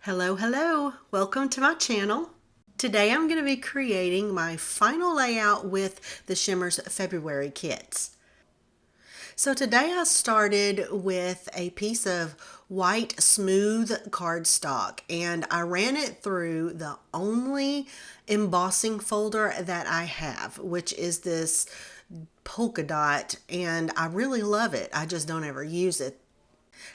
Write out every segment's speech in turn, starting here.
Hello, welcome to my channel. Today I'm going to be creating my final layout with the Shimmerz February kits. So today I started with a piece of white smooth cardstock and I ran it through the only embossing folder that I have, which is this polka dot, and I really love it. I just don't ever use it.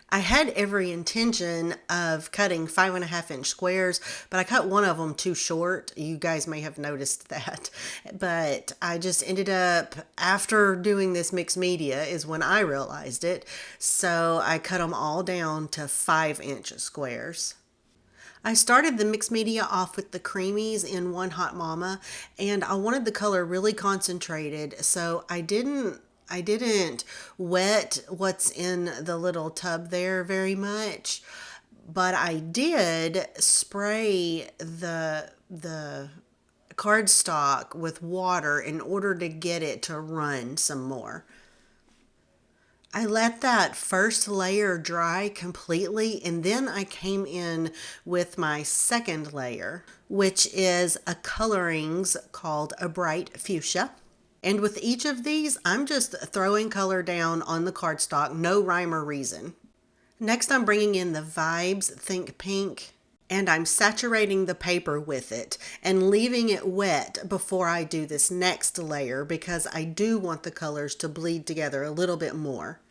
I had every intention of cutting 5.5-inch squares, but I cut one of them too short. You guys may have noticed that. But I just ended up, after doing this mixed media is when I realized it. So I cut them all down to 5-inch squares. I started the mixed media off with the creamies in One Hot Mama, and I wanted the color really concentrated, so I didn't wet what's in the little tub there very much, but I did spray the cardstock with water in order to get it to run some more. I let that first layer dry completely, and then I came in with my second layer, which is a colorings called a bright fuchsia. And with each of these, I'm just throwing color down on the cardstock, no rhyme or reason. Next, I'm bringing in the Vibes Think Pink, and I'm saturating the paper with it and leaving it wet before I do this next layer because I do want the colors to bleed together a little bit more.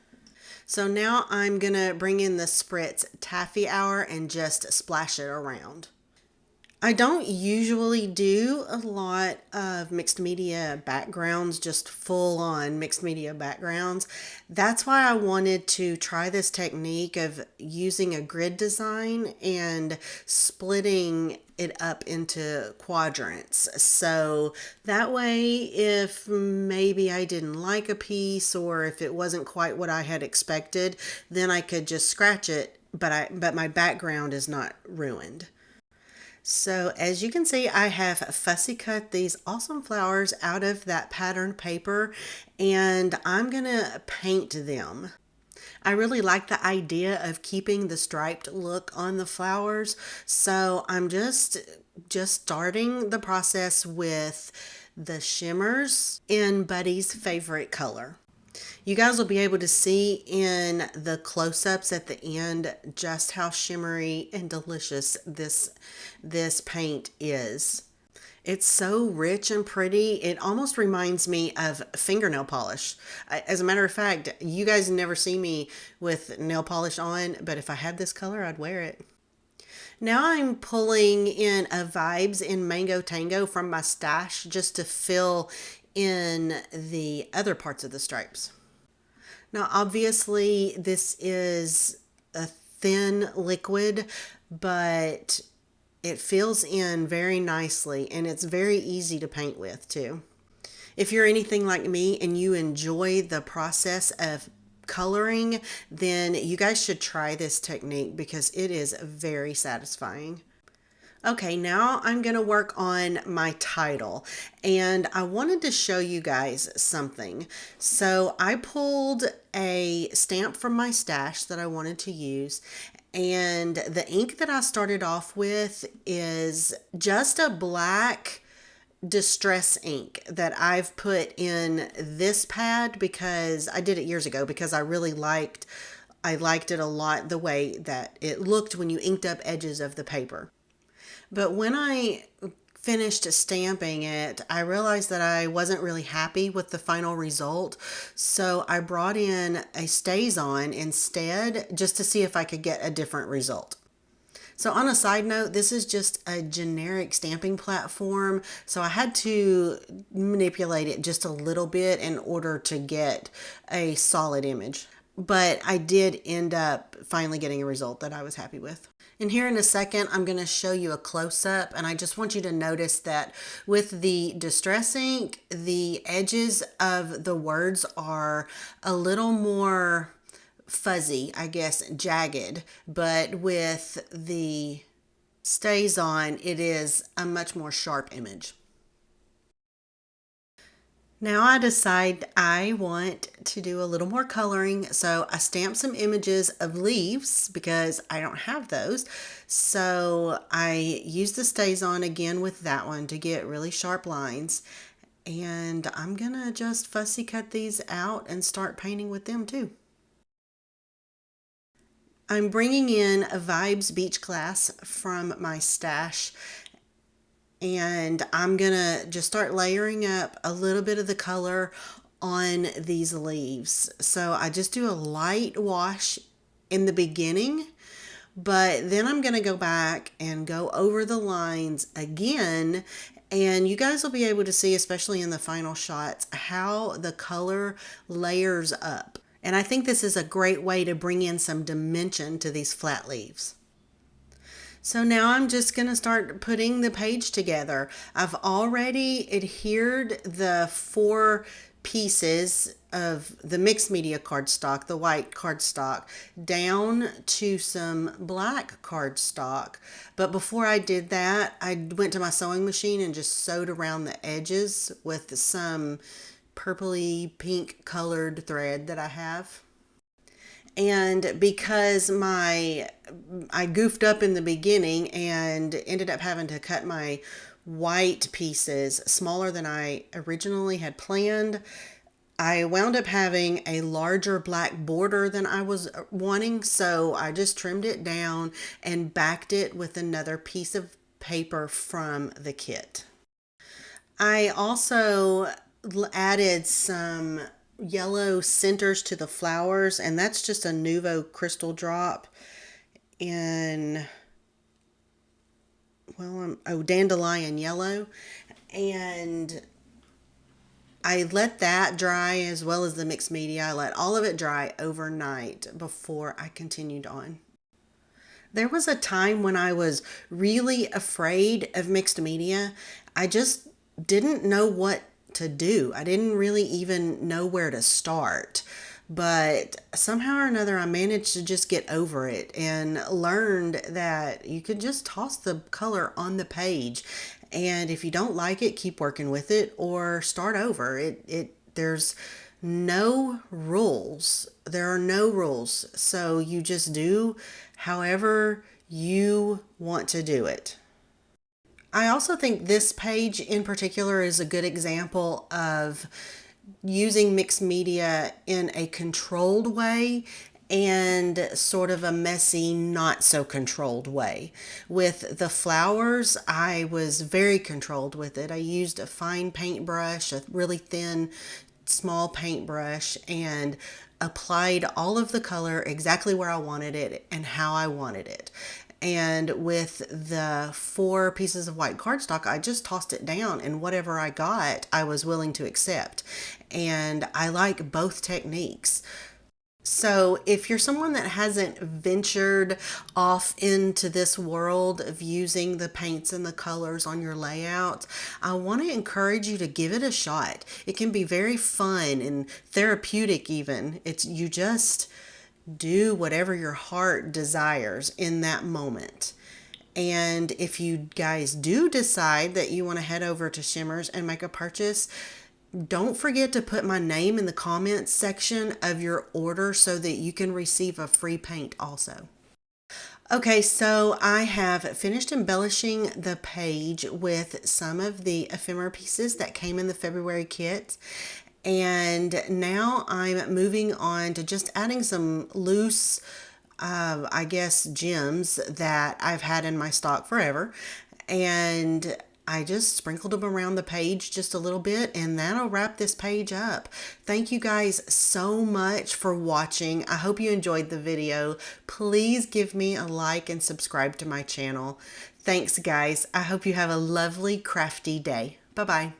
So now I'm gonna bring in the Spritz Taffy Hour and just splash it around. I don't usually do a lot of mixed media backgrounds, just full on mixed media backgrounds. That's why I wanted to try this technique of using a grid design and splitting it up into quadrants. So that way, if maybe I didn't like a piece or if it wasn't quite what I had expected, then I could just scratch it, but my background is not ruined. So as you can see, I have fussy cut these awesome flowers out of that patterned paper, and I'm gonna paint them. I really like the idea of keeping the striped look on the flowers, so I'm just starting the process with the Shimmerz in Buddy's favorite color. You guys will be able to see in the close-ups at the end just how shimmery and delicious this paint is. It's so rich and pretty. It almost reminds me of fingernail polish. As a matter of fact, you guys never see me with nail polish on, but if I had this color, I'd wear it. Now I'm pulling in a Vibes in Mango Tango from my stash just to fill in the other parts of the stripes. Now, obviously, this is a thin liquid, but it fills in very nicely, and it's very easy to paint with, too. If you're anything like me and you enjoy the process of coloring, then you guys should try this technique because it is very satisfying. Okay, now I'm going to work on my title, and I wanted to show you guys something. So I pulled a stamp from my stash that I wanted to use, and the ink that I started off with is just a black distress ink that I've put in this pad because I did it years ago because I really liked it a lot the way that it looked when you inked up edges of the paper. But when I finished stamping it, I realized that I wasn't really happy with the final result. So I brought in a StazOn instead just to see if I could get a different result. So on a side note, this is just a generic stamping platform. So I had to manipulate it just a little bit in order to get a solid image. But I did end up finally getting a result that I was happy with. And here in a second, I'm going to show you a close-up, and I just want you to notice that with the distress ink, the edges of the words are a little more fuzzy, I guess, jagged, but with the StazOn, it is a much more sharp image. Now I decide I want to do a little more coloring, so I stamped some images of leaves because I don't have those. So I used the StazOn again with that one to get really sharp lines. And I'm gonna just fussy cut these out and start painting with them too. I'm bringing in a Vibes Beach Glass from my stash, and I'm gonna just start layering up a little bit of the color on these leaves. So I just do a light wash in the beginning, but then I'm gonna go back and go over the lines again, and you guys will be able to see, especially in the final shots, how the color layers up. And I think this is a great way to bring in some dimension to these flat leaves. So now I'm just going to start putting the page together. I've already adhered the 4 pieces of the mixed media cardstock, the white cardstock, down to some black cardstock. But before I did that, I went to my sewing machine and just sewed around the edges with some purpley pink colored thread that I have. And because I goofed up in the beginning and ended up having to cut my white pieces smaller than I originally had planned, I wound up having a larger black border than I was wanting, so I just trimmed it down and backed it with another piece of paper from the kit. I also added some yellow centers to the flowers, and that's just a Nouveau crystal drop in, well, dandelion yellow, and I let that dry as well as the mixed media. I let all of it dry overnight before I continued on. There was a time when I was really afraid of mixed media. I just didn't know what to do. I didn't really even know where to start. But somehow or another, I managed to just get over it and learned that you could just toss the color on the page. And if you don't like it, keep working with it or start over. There's no rules. There are no rules. So you just do however you want to do it. I also think this page in particular is a good example of using mixed media in a controlled way and sort of a messy, not so controlled way. With the flowers, I was very controlled with it. I used a fine paintbrush, a really thin, small paintbrush, and applied all of the color exactly where I wanted it and how I wanted it. And with the 4 pieces of white cardstock, I just tossed it down, and whatever I got, I was willing to accept. And I like both techniques. So if you're someone that hasn't ventured off into this world of using the paints and the colors on your layout, I want to encourage you to give it a shot. It can be very fun and therapeutic even. You just do whatever your heart desires in that moment. And if you guys do decide that you want to head over to Shimmerz and make a purchase, don't forget to put my name in the comments section of your order so that you can receive a free paint also. Okay, so I have finished embellishing the page with some of the ephemera pieces that came in the February kit. And now I'm moving on to just adding some loose, I guess, gems that I've had in my stock forever. And I just sprinkled them around the page just a little bit, and that'll wrap this page up. Thank you guys so much for watching. I hope you enjoyed the video. Please give me a like and subscribe to my channel. Thanks, guys. I hope you have a lovely crafty day. Bye-bye.